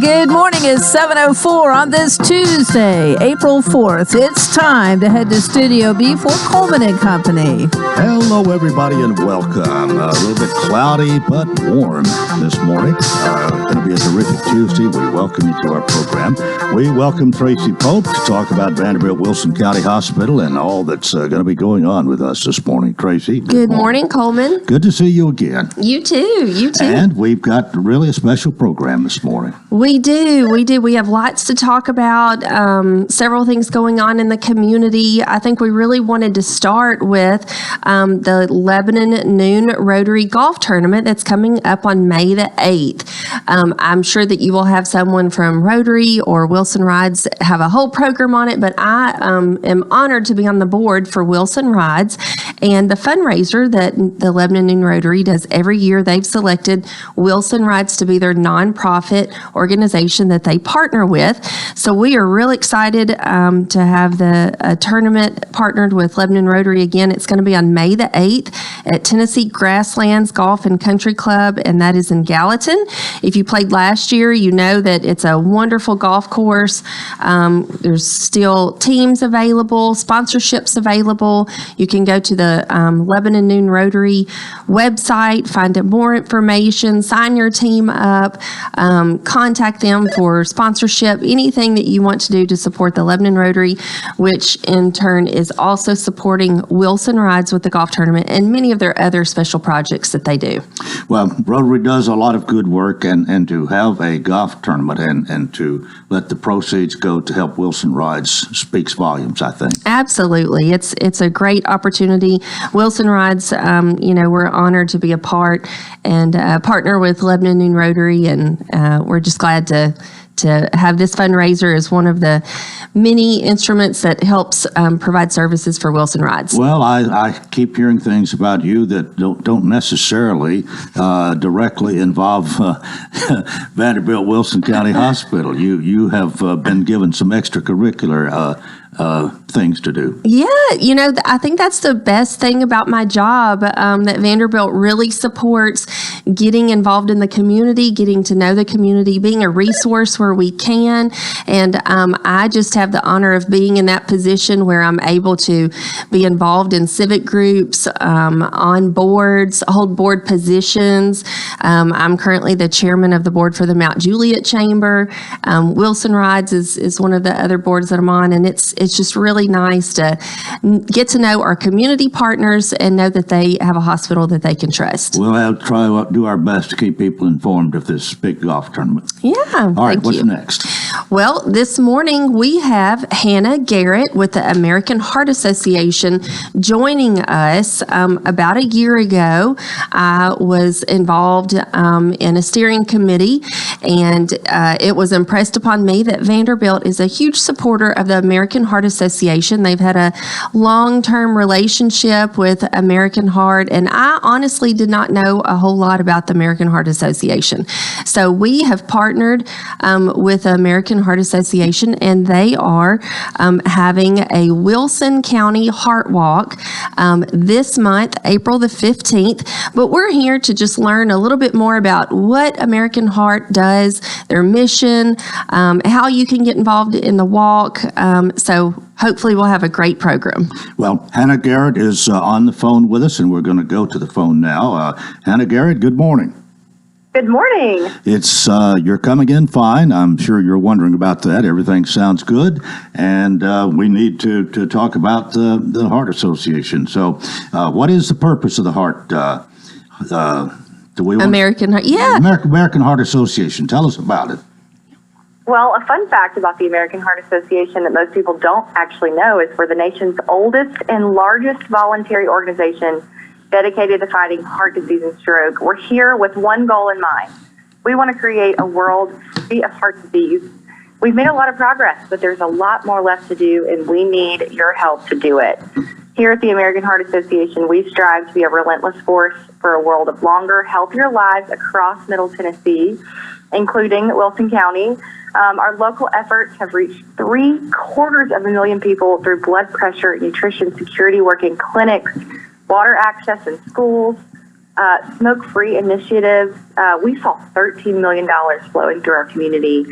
Good morning. It's 7:04 on this Tuesday, April 4th. It's time to head to Studio B for Coleman and Company. Hello, everybody, and welcome. A little bit cloudy but warm this morning. Going to be a terrific Tuesday. We welcome you to our program. We welcome Tracy Pope to talk about Vanderbilt Wilson County Hospital and all that's going to be going on with us this morning. Tracy. Good morning, Coleman. Good to see you again. You too. You too. And we've got really a special program this morning. We do. We have lots to talk about, several things going on in the community. I think we really wanted to start with the Lebanon Noon Rotary Golf Tournament that's coming up on May the 8th. I'm sure that you will have someone from Rotary or Wilson Rides have a whole program on it, but I am honored to be on the board for Wilson Rides. And the fundraiser that the Lebanon Noon Rotary does every year, they've selected Wilson Rides to be their nonprofit organization that they partner with. So we are really excited to have the tournament partnered with Lebanon Rotary again. It's going to be on May the 8th at Tennessee Grasslands Golf and Country Club, and that is in Gallatin. If you played last year, you know that it's a wonderful golf course. There's still teams available, sponsorships available. You can go to the Lebanon Noon Rotary website, find out more information, sign your team up, contact them for sponsorship, anything that you want to do to support the Lebanon Rotary, which in turn is also supporting Wilson Rides with the golf tournament and many of their other special projects that they do. Well, Rotary does a lot of good work, and to have a golf tournament and to let the proceeds go to help Wilson Rides speaks volumes, I think. Absolutely. It's a great opportunity. Wilson Rides, we're honored to be a part and partner with Lebanon Noon Rotary, and we're just glad to have this fundraiser as one of the many instruments that helps provide services for Wilson Rides. Well, I keep hearing things about you that don't necessarily directly involve Vanderbilt Wilson County Hospital. You have been given some extracurricular things to do. Yeah, I think that's the best thing about my job, that Vanderbilt really supports getting involved in the community, getting to know the community, being a resource where we can. And I just have the honor of being in that position where I'm able to be involved in civic groups, on boards, hold board positions. I'm currently the chairman of the board for the Mount Juliet Chamber. Wilson Rides is one of the other boards that I'm on, and it's just really nice to get to know our community partners and know that they have a hospital that they can trust. We'll try to do our best to keep people informed of this big golf tournament. Yeah. All right, what's next? Well, this morning we have Hannah Garrett with the American Heart Association joining us. About a year ago, I was involved in a steering committee, and it was impressed upon me that Vanderbilt is a huge supporter of the American Heart Association. They've had a long-term relationship with American Heart, and I honestly did not know a whole lot about the American Heart Association. So we have partnered with the American Heart Association, and they are having a Wilson County Heart Walk this month, April the 15th. But we're here to just learn a little bit more about what American Heart does, their mission, how you can get involved in the walk. So hopefully we'll have a great program. Well, Hannah Garrett is on the phone with us, and we're going to go to the phone now. Hannah Garrett, good morning. Good morning. It's you're coming in fine. I'm sure you're wondering about that. Everything sounds good, and we need to talk about the Heart Association. So, what is the purpose of the Heart? American Heart, yeah. American Heart Association. Tell us about it. Well, a fun fact about the American Heart Association that most people don't actually know is we're the nation's oldest and largest voluntary organization dedicated to fighting heart disease and stroke. We're here with one goal in mind. We want to create a world free of heart disease. We've made a lot of progress, but there's a lot more left to do, and we need your help to do it. Here at the American Heart Association, we strive to be a relentless force for a world of longer, healthier lives across Middle Tennessee, including Wilson County. Our local efforts have reached 750,000 people through blood pressure, nutrition, security work in clinics, water access in schools, smoke-free initiatives. We saw $13 million flowing through our community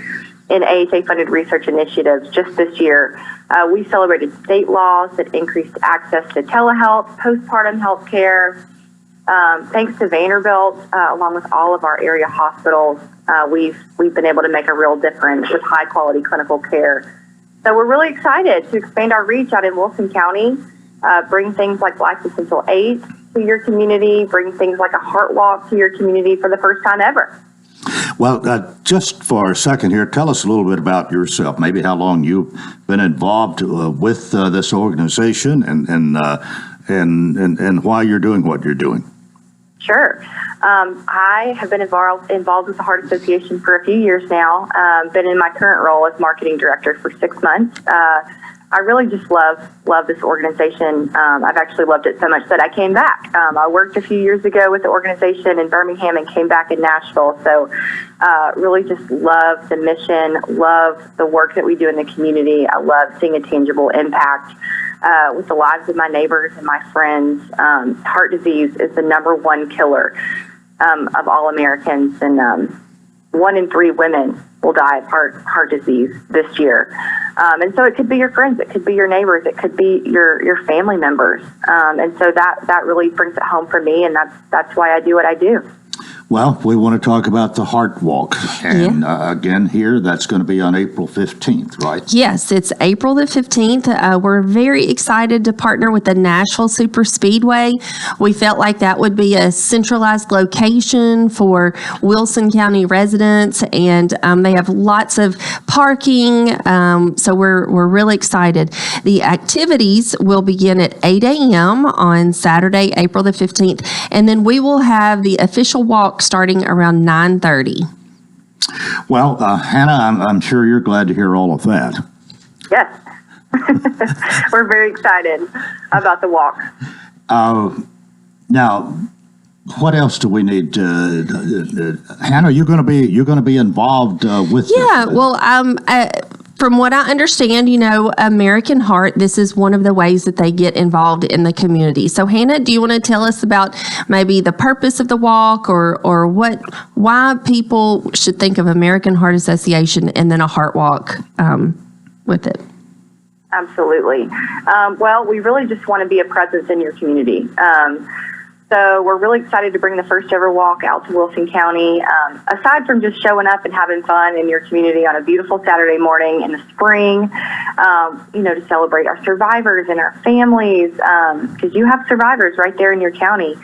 in AHA-funded research initiatives just this year. We celebrated state laws that increased access to telehealth, postpartum health care. Thanks to Vanderbilt, along with all of our area hospitals, we've been able to make a real difference with high-quality clinical care. So we're really excited to expand our reach out in Wilson County, bring things like Life Essential 8 to your community, bring things like a heart walk to your community for the first time ever. Well, just for a second here, tell us a little bit about yourself, maybe how long you've been involved with this organization and why you're doing what you're doing. Sure. I have been involved with the Heart Association for a few years now. Been in my current role as marketing director for 6 months. I really just love this organization. I've actually loved it so much that I came back. I worked a few years ago with the organization in Birmingham and came back in Nashville. So really just love the mission, love the work that we do in the community. I love seeing a tangible impact with the lives of my neighbors and my friends. Heart disease is the #1 killer of all Americans, and 1 in 3 women will die of heart disease this year. And so it could be your friends, it could be your neighbors, it could be your family members. And so that really brings it home for me, and that's why I do what I do. Well, we want to talk about the Heart Walk. And again, here, that's going to be on April 15th, right? Yes, it's April the 15th. We're very excited to partner with the Nashville Super Speedway. We felt like that would be a centralized location for Wilson County residents, and they have lots of parking, so we're really excited. The activities will begin at 8 a.m. on Saturday, April the 15th, and then we will have the official walk starting around 9:30. Well, Hannah, I'm sure you're glad to hear all of that. Yes. We're very excited about the walk. Now, what else do we need to Hannah, you're going to be involved with this? Yeah, well, from what I understand, American Heart, this is one of the ways that they get involved in the community. So, Hannah, do you want to tell us about maybe the purpose of the walk or why people should think of American Heart Association and then a heart walk with it? Absolutely. Well, we really just want to be a presence in your community. So we're really excited to bring the first ever walk out to Wilson County. Aside from just showing up and having fun in your community on a beautiful Saturday morning in the spring, to celebrate our survivors and our families, because you have survivors right there in your county,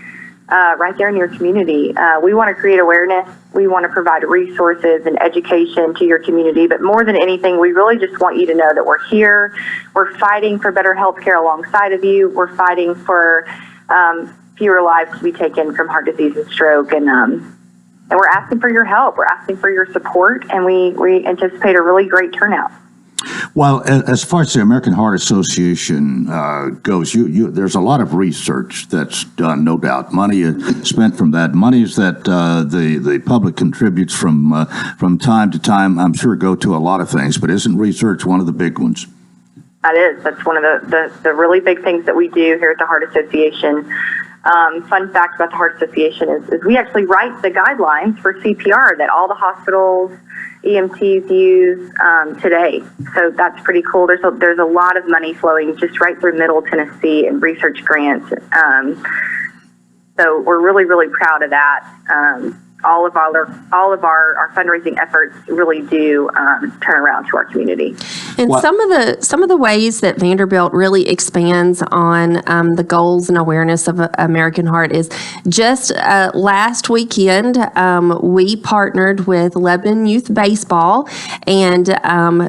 right there in your community. We want to create awareness. We want to provide resources and education to your community. But more than anything, we really just want you to know that we're here. We're fighting for better health care alongside of you. We're fighting for fewer lives to be taken from heart disease and stroke, and we're asking for your help. We're asking for your support, and we anticipate a really great turnout. Well, as far as the American Heart Association goes, there's a lot of research that's done, no doubt. Money is spent from that. Monies that the public contributes from time to time, I'm sure, go to a lot of things. But isn't research one of the big ones? That is. That's one of the really big things that we do here at the Heart Association. Fun fact about the Heart Association is we actually write the guidelines for CPR that all the hospitals, EMTs use today. So that's pretty cool. There's a lot of money flowing just right through Middle Tennessee in research grants. So we're really, really proud of that. All of our fundraising efforts really do turn around to our community. And some of the ways that Vanderbilt really expands on the goals and awareness of American Heart is just last weekend we partnered with Lebanon Youth Baseball, and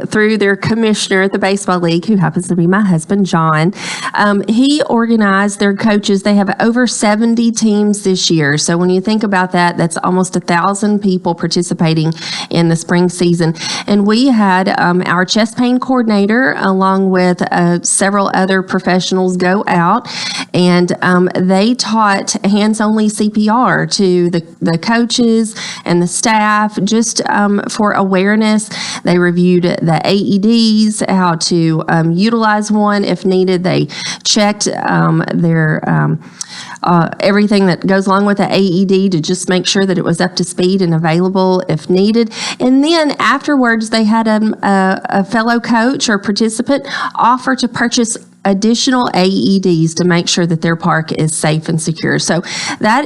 through their commissioner at the Baseball League, who happens to be my husband, John, he organized their coaches. They have over 70 teams this year. So when you think about that, that's almost 1,000 people participating in the spring season. And we had our chest pain coordinator along with several other professionals go out and they taught hands-only CPR to the coaches and the staff, just for awareness. They reviewed the AEDs, how to utilize one if needed. They checked their everything that goes along with the AED to just make sure that it was up to speed and available if needed. And then afterwards, they had a fellow coach or participant offer to purchase additional AEDs to make sure that their park is safe and secure. So that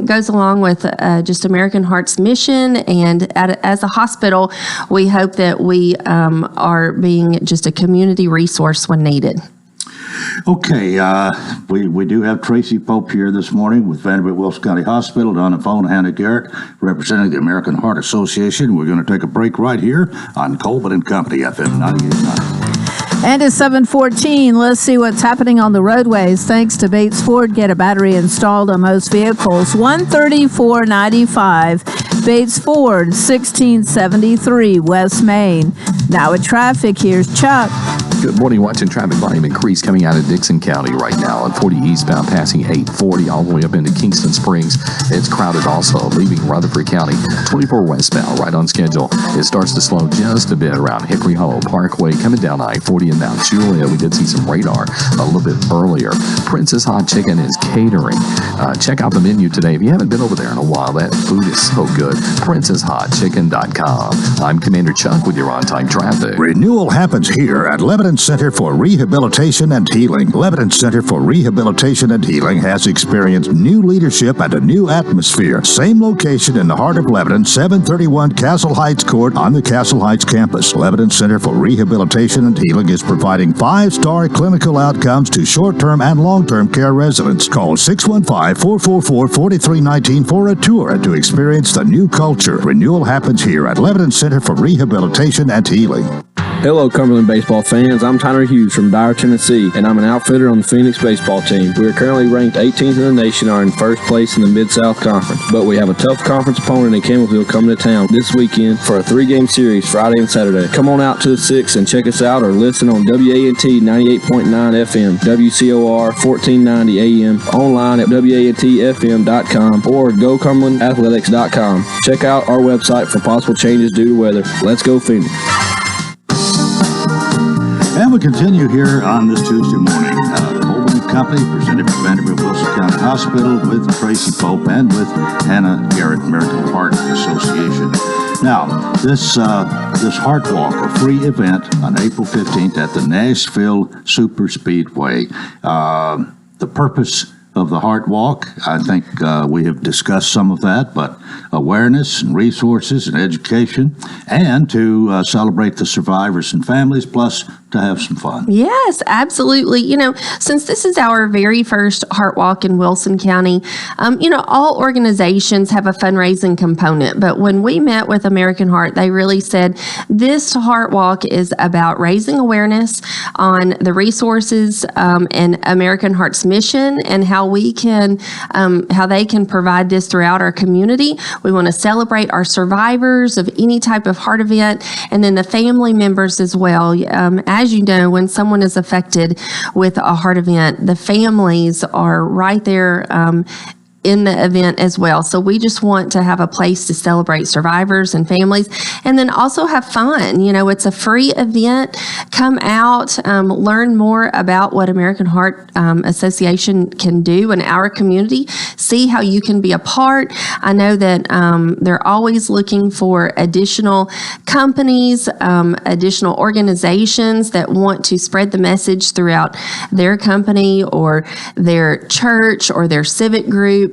goes along with just American Heart's mission. And as a hospital, we hope that we are being just a community resource when needed. Okay, we do have Tracy Pope here this morning with Vanderbilt Wilson County Hospital. On the phone, Hannah Garrett, representing the American Heart Association. We're going to take a break right here on Coleman and Company, FM 98.9. And it's 7:14. Let's see what's happening on the roadways. Thanks to Bates Ford, get a battery installed on most vehicles. $134.95. Bates Ford, 1673 West Main. Now with traffic, here's Chuck. Good morning. Watching traffic volume increase coming out of Dixon County right now at 40 eastbound, passing 840 all the way up into Kingston Springs. It's crowded also, leaving Rutherford County. 24 westbound, right on schedule. It starts to slow just a bit around Hickory Hollow Parkway, coming down I-40 and Mount Juliet. We did see some radar a little bit earlier. Princess Hot Chicken is catering. Check out the menu today. If you haven't been over there in a while, that food is so good. PrincessHotChicken.com. I'm Commander Chuck with your on-time traffic. Renewal happens here at Lebanon Center for Rehabilitation and Healing. Lebanon Center for Rehabilitation and Healing has experienced new leadership and a new atmosphere. Same location in the heart of Lebanon, 731 Castle Heights Court on the Castle Heights campus. Lebanon Center for Rehabilitation and Healing is providing 5-star clinical outcomes to short-term and long-term care residents. Call 615-444-4319 for a tour and to experience the new culture. Renewal happens here at Lebanon Center for Rehabilitation and Healing. Hello, Cumberland baseball fans. I'm Tyler Hughes from Dyer, Tennessee, and I'm an outfitter on the Phoenix baseball team. We are currently ranked 18th in the nation and are in first place in the Mid-South Conference. But we have a tough conference opponent in Campbellsville coming to town this weekend for a 3-game series, Friday and Saturday. Come on out to the 6 and check us out or listen on WANT 98.9 FM, WCOR 1490 AM, online at WANTFM.com or GoCumberlandAthletics.com. Check out our website for possible changes due to weather. Let's go Phoenix. And we continue here on this Tuesday morning. Coleman & Company, presented by Vanderbilt Wilson County Hospital, with Tracy Pope and with Hannah Garrett, American Heart Association. Now, this Heart Walk, a free event on April 15th at the Nashville Super Speedway. The purpose of the Heart Walk, I think we have discussed some of that, but awareness and resources and education, and to celebrate the survivors and families, plus to have some fun. Yes, absolutely. Since this is our very first Heart Walk in Wilson County, all organizations have a fundraising component. But when we met with American Heart, they really said this Heart Walk is about raising awareness on the resources and American Heart's mission and how they can provide this throughout our community. We want to celebrate our survivors of any type of heart event, and then the family members as well. As you know, when someone is affected with a heart event, the families are right there in the event as well. So we just want to have a place to celebrate survivors and families, and then also have fun. It's a free event. Come out, learn more about what American Heart Association can do in our community. See how you can be a part. I know that they're always looking for additional companies, additional organizations that want to spread the message throughout their company or their church or their civic group.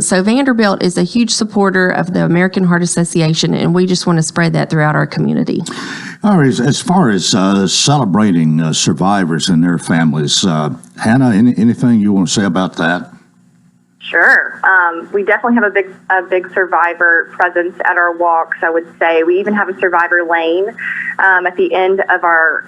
So Vanderbilt is a huge supporter of the American Heart Association, and we just want to spread that throughout our community. All right, as far as celebrating survivors and their families, Hannah, anything you want to say about that? Sure. We definitely have a big survivor presence at our walks. I would say we even have a survivor lane at the end of our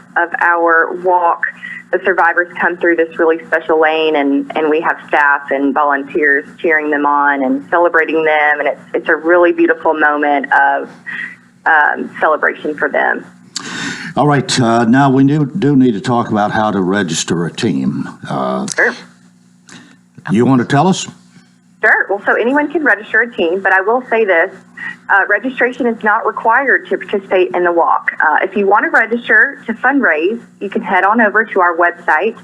walk. The survivors come through this really special lane, and we have staff and volunteers cheering them on and celebrating them, and it's a really beautiful moment of celebration for them. All right, now we do need to talk about how to register a team. Sure. You want to tell us? Sure. Well, so anyone can register a team, but I will say this. Registration is not required to participate in the walk. If you want to register to fundraise, you can head on over to our website,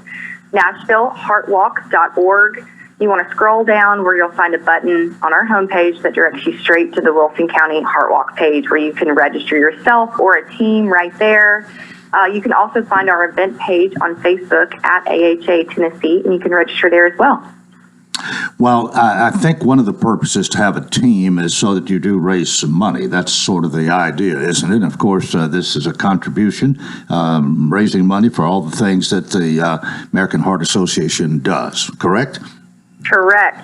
NashvilleHeartWalk.org. You want to scroll down where you'll find a button on our homepage that directs you straight to the Wilson County Heart Walk page where you can register yourself or a team right there. You can also find our event page on Facebook at AHA Tennessee, and you can register there as well. Well, I think one of the purposes to have a team is so that you do raise some money. That's sort of the idea, isn't it? And of course, this is a contribution, raising money for all the things that the American Heart Association does, correct? Correct.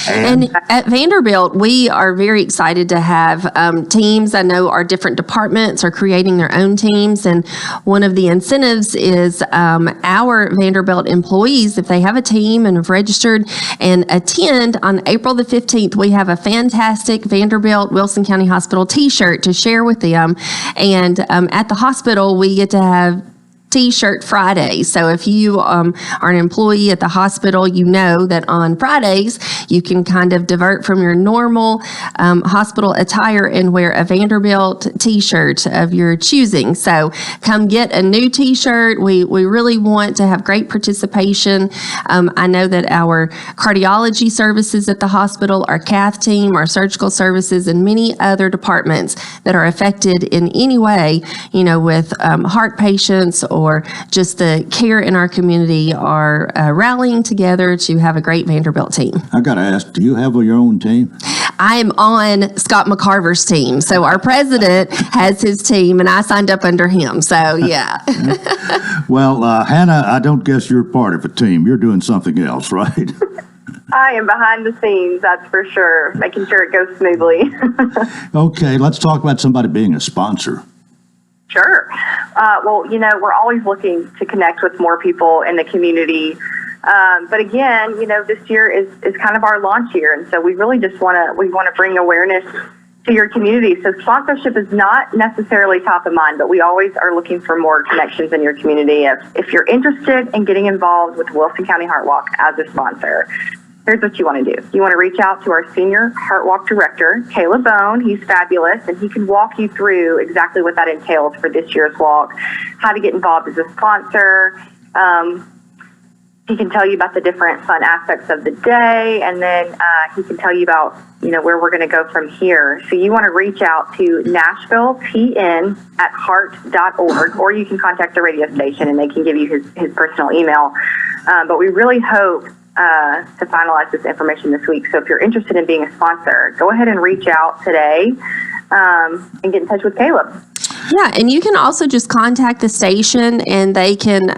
And at Vanderbilt, we are very excited to have teams. I know our different departments are creating their own teams, and one of the incentives is our Vanderbilt employees, if they have a team and have registered and attend on April the 15th, we have a fantastic Vanderbilt Wilson County Hospital T-shirt to share with them. And at the hospital, we get to have T-shirt Friday. So if you are an employee at the hospital, you know that on Fridays you can kind of divert from your normal hospital attire and wear a Vanderbilt T-shirt of your choosing. So come get a new T-shirt. We really want to have great participation. I know that our cardiology services at the hospital, our cath team, our surgical services, and many other departments that are affected in any way, with heart patients or just the care in our community are rallying together to have a great Vanderbilt team. I got to ask, do you have your own team? I am on Scott McCarver's team. So our president has his team, and I signed up under him. So, yeah. Well, Hannah, I don't guess you're part of a team. You're doing something else, right? I am behind the scenes, that's for sure, making sure it goes smoothly. Okay, let's talk about somebody being a sponsor. Sure. Well, we're always looking to connect with more people in the community. But again, this year is kind of our launch year. And so we really just want to bring awareness to your community. So sponsorship is not necessarily top of mind, but we always are looking for more connections in your community. If you're interested in getting involved with Wilson County Heart Walk as a sponsor, here's what you want to do. You want to reach out to our senior Heart Walk director, Caleb Bone. He's fabulous, and he can walk you through exactly what that entails for this year's walk, how to get involved as a sponsor. He can tell you about the different fun aspects of the day, and then he can tell you about, where we're going to go from here. So you want to reach out to NashvilleTN@heart.org, or you can contact the radio station, and they can give you his personal email. But we really hope to finalize this information this week. So if you're interested in being a sponsor, go ahead and reach out today and get in touch with Caleb. Yeah, and you can also just contact the station, and they can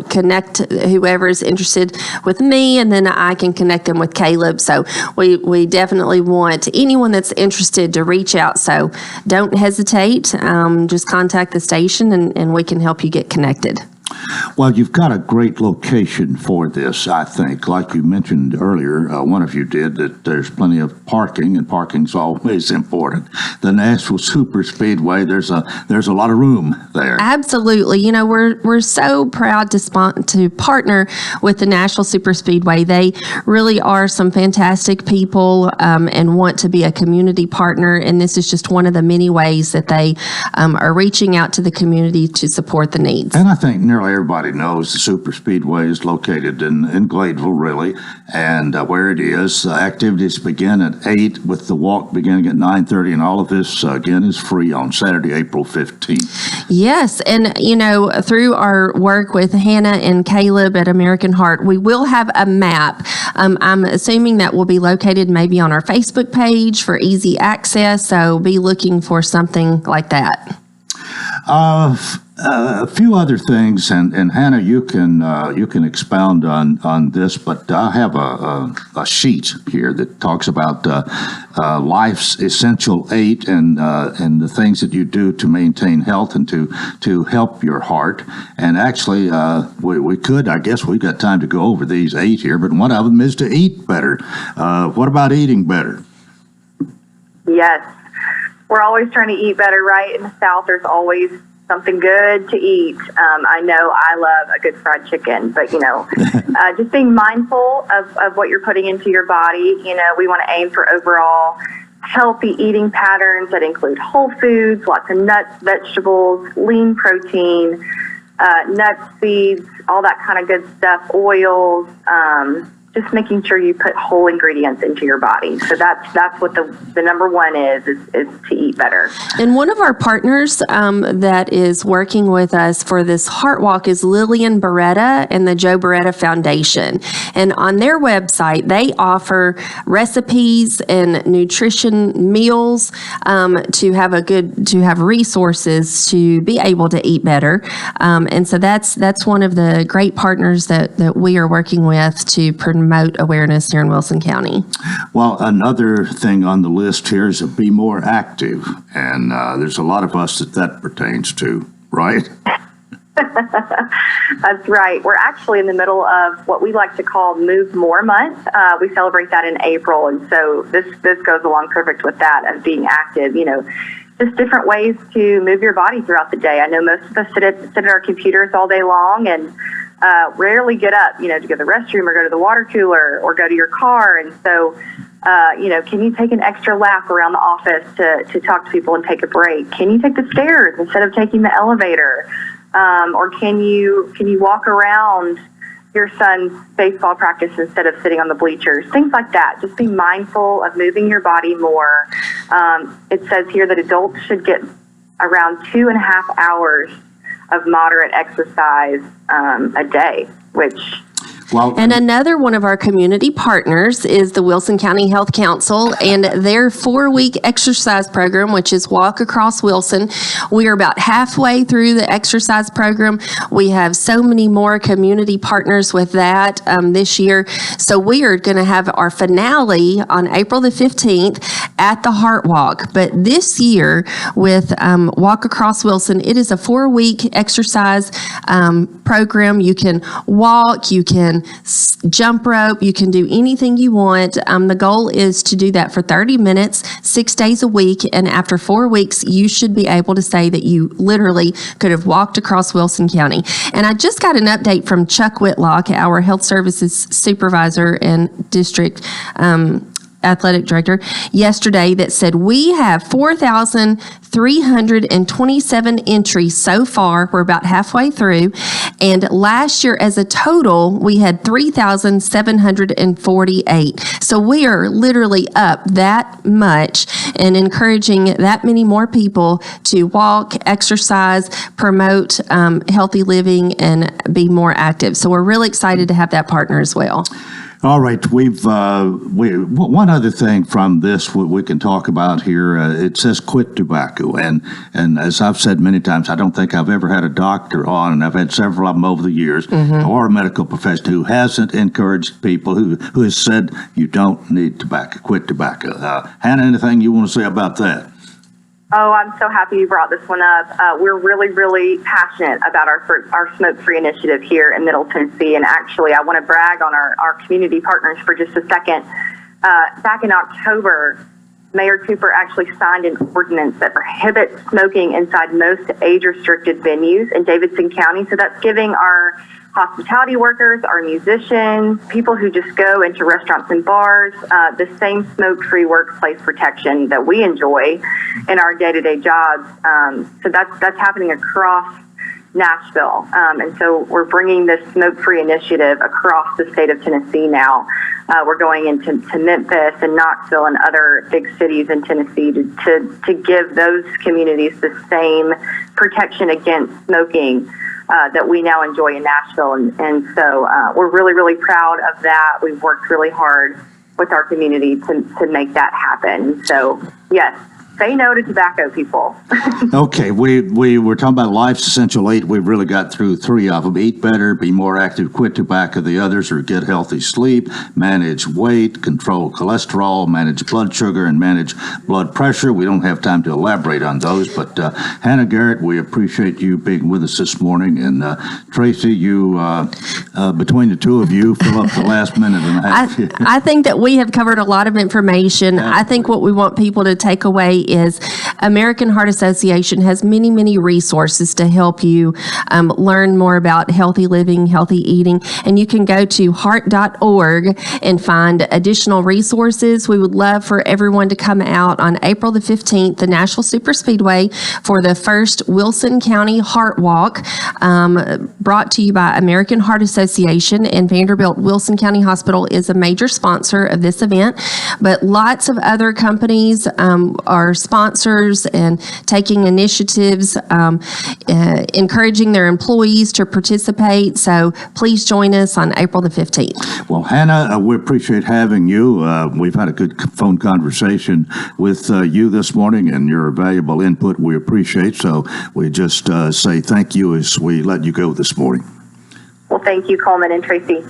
connect whoever is interested with me, and then I can connect them with Caleb. So we definitely want anyone that's interested to reach out. So don't hesitate. Just contact the station, and we can help you get connected. Well, you've got a great location for this, I think. Like you mentioned earlier, one of you did, that there's plenty of parking, and parking's always important. The Nashville Super Speedway, there's a lot of room there. Absolutely. We're so proud to partner with the Nashville Super Speedway. They really are some fantastic people and want to be a community partner, and this is just one of the many ways that they are reaching out to the community to support the needs. And I think nearly everybody knows the Super Speedway is located in Gladeville, really, and where it is. Activities begin at 8 with the walk beginning at 9:30, and all of this, again, is free on Saturday, April 15th. Yes, and, through our work with Hannah and Caleb at American Heart, we will have a map. I'm assuming that will be located maybe on our Facebook page for easy access, so be looking for something like that. A few other things, and Hannah, you can expound on this, but I have a sheet here that talks about life's essential 8 and the things that you do to maintain health and to help your heart. And actually, we could, I guess we've got time to go over these 8 here, but one of them is to eat better. What about eating better? Yes. We're always trying to eat better, right? In the South, there's always something good to eat. I know I love a good fried chicken, but, just being mindful of what you're putting into your body. We want to aim for overall healthy eating patterns that include whole foods, lots of nuts, vegetables, lean protein, nuts, seeds, all that kind of good stuff, oils, just making sure you put whole ingredients into your body. So that's what the number one is to eat better. And one of our partners that is working with us for this Heart Walk is Lillian Beretta and the Joe Beretta Foundation. And on their website, they offer recipes and nutrition meals to have resources to be able to eat better. And so that's one of the great partners that we are working with to promote awareness here in Wilson County. Well, another thing on the list here is to be more active. And there's a lot of us that pertains to, right? That's right. We're actually in the middle of what we like to call Move More Month. We celebrate that in April. And so this goes along perfect with that, of being active, just different ways to move your body throughout the day. I know most of us sit at our computers all day long and rarely get up, to go to the restroom or go to the water cooler or go to your car. And so, can you take an extra lap around the office to talk to people and take a break? Can you take the stairs instead of taking the elevator? Or can you walk around your son's baseball practice instead of sitting on the bleachers? Things like that. Just be mindful of moving your body more. It says here that adults should get around 2.5 hours of moderate exercise a day, which... And another one of our community partners is the Wilson County Health Council and their 4-week exercise program, which is Walk Across Wilson. We are about halfway through the exercise program. We have so many more community partners with that this year. So we are going to have our finale on April the 15th at the Heart Walk. But this year with Walk Across Wilson, it is a 4-week exercise program. You can walk, you can jump rope, you can do anything you want. The goal is to do that for 30 minutes, 6 days a week, and after 4 weeks, you should be able to say that you literally could have walked across Wilson County. And I just got an update from Chuck Whitlock, our health services supervisor and district athletic director, yesterday, that said we have 4,327 entries so far. We're about halfway through. And last year, as a total, we had 3,748. So we are literally up that much and encouraging that many more people to walk, exercise, promote healthy living, and be more active. So we're really excited to have that partner as well. All right, one other thing from this we can talk about here. It says quit tobacco, and as I've said many times, I don't think I've ever had a doctor on, and I've had several of them over the years, or a medical professional who hasn't encouraged people, who has said you don't need tobacco, quit tobacco. Hannah, anything you want to say about that? Oh, I'm so happy you brought this one up. We're really, really passionate about our smoke-free initiative here in Middle Tennessee. And actually, I want to brag on our community partners for just a second. Back in October, Mayor Cooper actually signed an ordinance that prohibits smoking inside most age-restricted venues in Davidson County. So that's giving our hospitality workers, our musicians, people who just go into restaurants and bars, the same smoke-free workplace protection that we enjoy in our day-to-day jobs. So that's happening across Nashville. And so we're bringing this smoke-free initiative across the state of Tennessee now. We're going into Memphis and Knoxville and other big cities in Tennessee to give those communities the same protection against smoking that we now enjoy in Nashville. And so we're really, really proud of that. We've worked really hard with our community to make that happen. So, yes, say no to tobacco, people. Okay, we were talking about Life's Essential 8. We've really got through 3 of them. Eat better, be more active, quit tobacco. The others are get healthy sleep, manage weight, control cholesterol, manage blood sugar, and manage blood pressure. We don't have time to elaborate on those, but Hannah Garrett, we appreciate you being with us this morning. And Tracy, you, between the two of you, fill up the last minute and a half. I think that we have covered a lot of information. I think what we want people to take away is American Heart Association has many, many resources to help you learn more about healthy living, healthy eating, and you can go to heart.org and find additional resources. We would love for everyone to come out on April the 15th, the Nashville Superspeedway, for the first Wilson County Heart Walk, brought to you by American Heart Association, and Vanderbilt Wilson County Hospital is a major sponsor of this event, but lots of other companies are sponsors and taking initiatives, encouraging their employees to participate. So please join us on April the 15th. Well, Hannah, we appreciate having you. We've had a good phone conversation with you this morning, and your valuable input we appreciate. So we just say thank you as we let you go this morning. Well, thank you, Coleman and Tracy.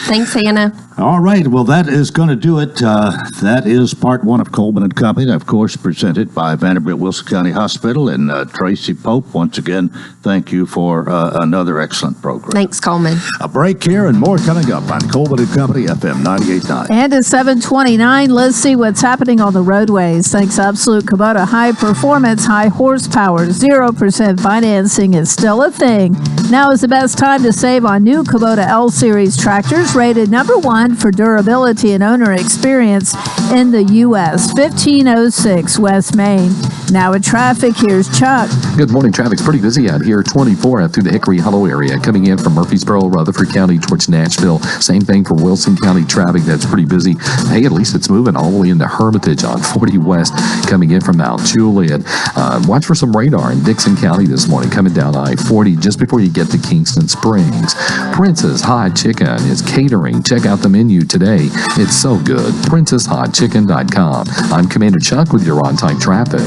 Thanks, Hannah. All right. Well, that is going to do it. That is part one of Coleman and Company, of course, presented by Vanderbilt Wilson County Hospital. And Tracy Pope, once again, thank you for another excellent program. Thanks, Coleman. A break here and more coming up on Coleman and Company, FM 98.9. And at 7:29, let's see what's happening on the roadways. Thanks to Absolute Kubota, high performance, high horsepower, 0% financing is still a thing. Now is the best time to save on new Kubota L-Series tractors, rated #1 for durability and owner experience in the U.S. 1506 West Main. Now with traffic, here's Chuck. Good morning. Traffic's pretty busy out here. 24 out through the Hickory Hollow area, coming in from Murfreesboro, Rutherford County towards Nashville. Same thing for Wilson County traffic. That's pretty busy. Hey, at least it's moving all the way into Hermitage on 40 West, coming in from Mount Juliet. Watch for some radar in Dixon County this morning, coming down I-40 just before you get to Kingston Springs. Princess Hot Chicken is catering. Check out the menu today. It's so good. PrincessHotChicken.com. I'm Commander Chuck with your on-time traffic.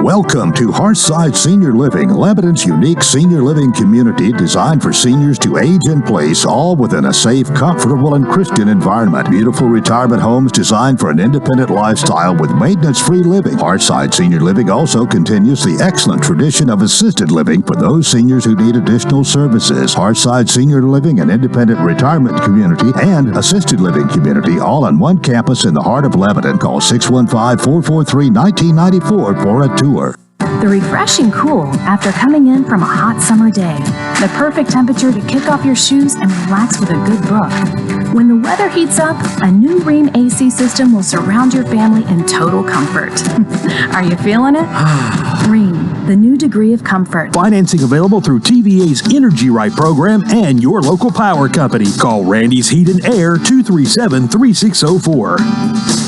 Welcome to Hearthside Senior Living, Lebanon's unique senior living community designed for seniors to age in place, all within a safe, comfortable, and Christian environment. Beautiful retirement homes designed for an independent lifestyle with maintenance-free living. Hearthside Senior Living also continues the excellent tradition of assisted living for those seniors who need additional services. Hearthside Senior Living, an independent retirement community and assisted living community, all on one campus in the heart of Lebanon. Call 615-443-1994 for a tour. The refreshing cool after coming in from a hot summer day. The perfect temperature to kick off your shoes and relax with a good book. When the weather heats up, a new Rheem AC system will surround your family in total comfort. Are you feeling it? Rheem, the new degree of comfort. Financing available through TVA's Energy Right program and your local power company. Call Randy's Heat and Air 237-3604.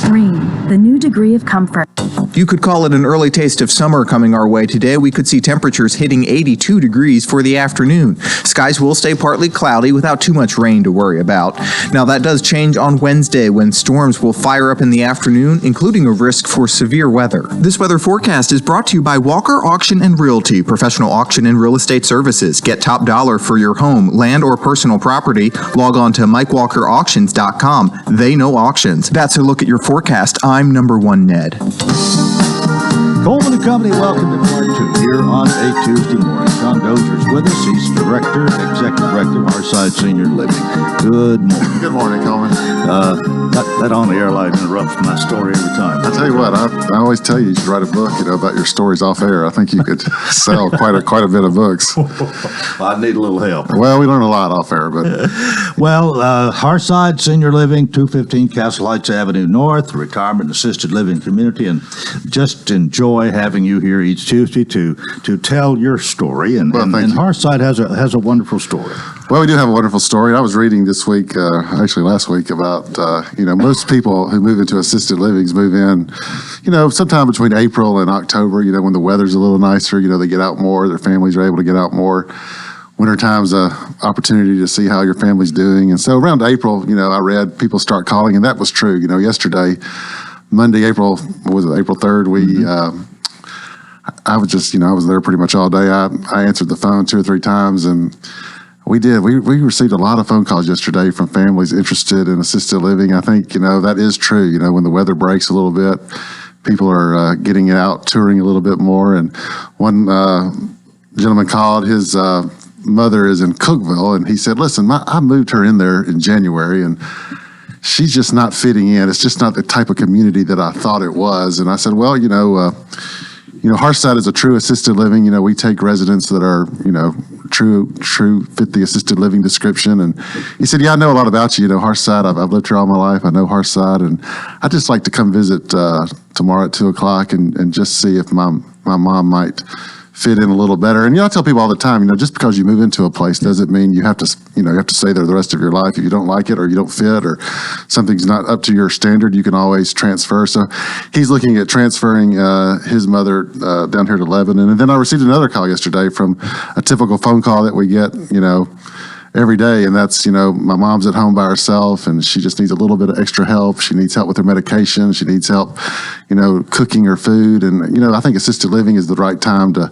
Rheem, the new degree of comfort. You could call it an early taste of summer coming our way today. We could see temperatures hitting 82 degrees for the afternoon. Skies will stay partly cloudy without too much rain to worry about. Now that does change on Wednesday when storms will fire up in the afternoon, including a risk for severe weather. This weather forecast is brought to you by Walker Auction and Realty, professional auction and real estate services. Get top dollar for your home, land, or personal property. Log on to MikeWalkerAuctions.com. They know auctions. That's a look at your forecast. I'm number one Ned. Coleman and Company, welcome to part two here on a Tuesday morning. Tom Dozier's with us. He's Executive Director of Hearthside Senior Living. Good morning. Good morning, Coleman. That on-the-air light interrupts my story every time. I tell you what, I always tell you should write a book, about your stories off air. I think you could sell quite a bit of books. I need a little help. Well, we learn a lot off air, but Well, Hearthside Senior Living, 215 Castle Heights Avenue North, retirement and assisted living community, and just enjoy having you here each Tuesday to tell your story. And Hearthside has a wonderful story. Well, we do have a wonderful story. I was reading this week, actually last week, about most people who move into assisted livings move in, sometime between April and October. When the weather's a little nicer, they get out more. Their families are able to get out more. Wintertime's an opportunity to see how your family's doing. And so around April, I read people start calling, and that was true. Yesterday, Monday, April 3rd, I was there pretty much all day. I answered the phone 2 or 3 times, and we received a lot of phone calls yesterday from families interested in assisted living. I think, that is true. When the weather breaks a little bit, people are getting out, touring a little bit more. And one gentleman called, his mother is in Cookville, and he said, listen, I moved her in there in January, and she's just not fitting in. It's just not the type of community that I thought it was. And I said, well, Hearthside is a true assisted living. We take residents that are, true fit the assisted living description. And he said, yeah, I know a lot about you. Hearthside, I've lived here all my life. I know Hearthside, and I'd just like to come visit tomorrow at 2:00 and just see if my mom might fit in a little better. And I tell people all the time, just because you move into a place doesn't mean you have to stay there the rest of your life. If you don't like it or you don't fit or something's not up to your standard, you can always transfer. So he's looking at transferring his mother down here to Lebanon. And then I received another call yesterday from a typical phone call that we get, every day, and that's, my mom's at home by herself and she just needs a little bit of extra help. She needs help with her medication. She needs help, cooking her food. And, I think assisted living is the right time to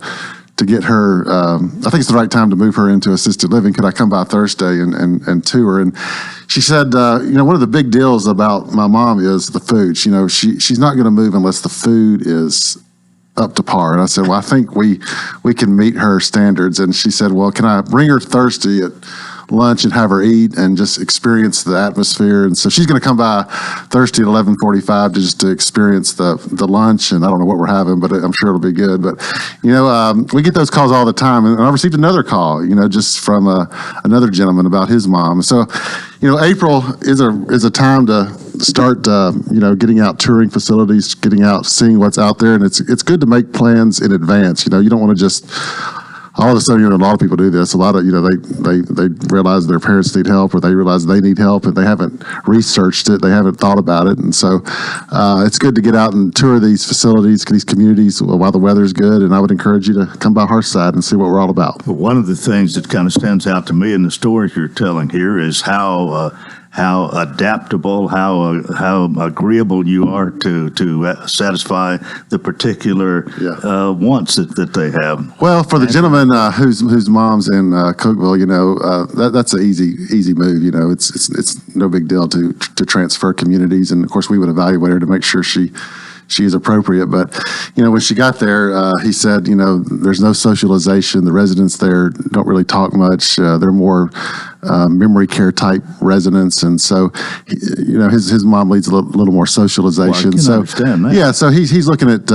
get her, I think it's the right time to move her into assisted living. Could I come by Thursday and tour? And she said, one of the big deals about my mom is the food. She's not going to move unless the food is up to par. And I said, well, I think we can meet her standards. And she said, well, can I bring her Thursday at lunch and have her eat and just experience the atmosphere? And so she's going to come by Thursday at 11:45 to experience the lunch. And I don't know what we're having, but I'm sure it'll be good. But we get those calls all the time. And I received another call, just from another gentleman about his mom. So April is a time to start getting out touring facilities, getting out seeing what's out there, and it's good to make plans in advance. You don't want to just all of a sudden, a lot of people do this. A lot of, they realize their parents need help, or they realize they need help, and they haven't researched it. They haven't thought about it. And so it's good to get out and tour these facilities, these communities while the weather's good. And I would encourage you to come by Hearthside and see what we're all about. One of the things that kind of stands out to me in the stories you're telling here is how adaptable, how agreeable you are to satisfy the particular wants that they have. Well, for the gentleman whose mom's in Cookeville, that's an easy move. It's no big deal to transfer communities, and of course we would evaluate her to make sure she is appropriate. But when she got there, he said, there's no socialization. The residents there don't really talk much. They're more memory care type residents, and so his mom leads a little more socialization. Well, I can understand that. Yeah, so he's looking at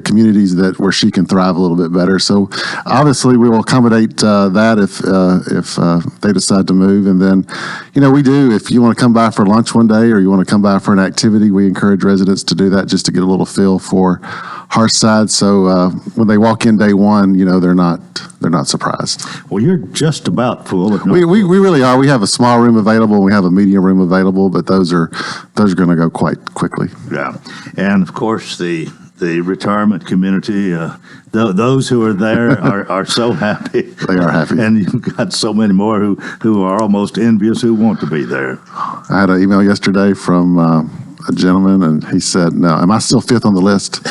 communities where she can thrive a little bit better. So obviously we will accommodate that if they decide to move. And then we do, if you want to come by for lunch one day or you want to come by for an activity, we encourage residents to do that just to get a little feel for Hearthside. So when they walk in day one, they're not surprised. Well, you're just about full. We really are. We have a small room available. We have a medium room available, but those are going to go quite quickly. Yeah, and of course the retirement community, those who are there are so happy. They are happy, and you've got so many more who are almost envious who want to be there. I had an email yesterday from a gentleman, and he said, "No, am I still fifth on the list?"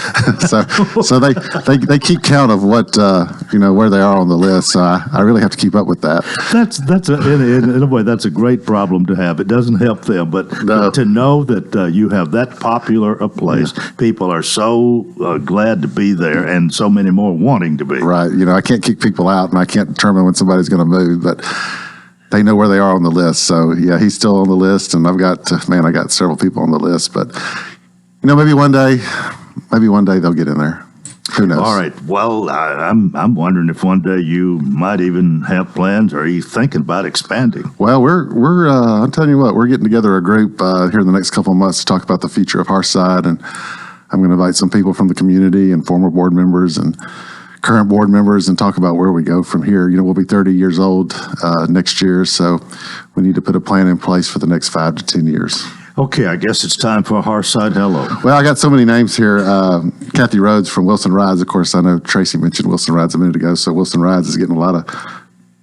so they keep count of what where they are on the list. So I really have to keep up with that. In a way that's a great problem to have. It doesn't help them, but to know that you have that popular a place, people are so glad to be there, and so many more wanting to be. Right. I can't kick people out, and I can't determine when somebody's going to move, but they know where they are on the list. So yeah, he's still on the list, and I got several people on the list, but maybe one day they'll get in there. Who knows? All right. Well, I'm wondering if one day you might even have plans, or are you thinking about expanding? Well, we're I'm telling you what, we're getting together a group here in the next couple of months to talk about the future of Hearthside, and I'm going to invite some people from the community and former board members and current board members and talk about where we go from here. We'll be 30 years old next year, so we need to put a plan in place for the next 5 to 10 years. Okay, I guess it's time for a Hearthside Hello. Well, I got so many names here. Kathy Rhodes from Wilson Rides. Of course, I know Tracy mentioned Wilson Rides a minute ago, so Wilson Rides is getting a lot of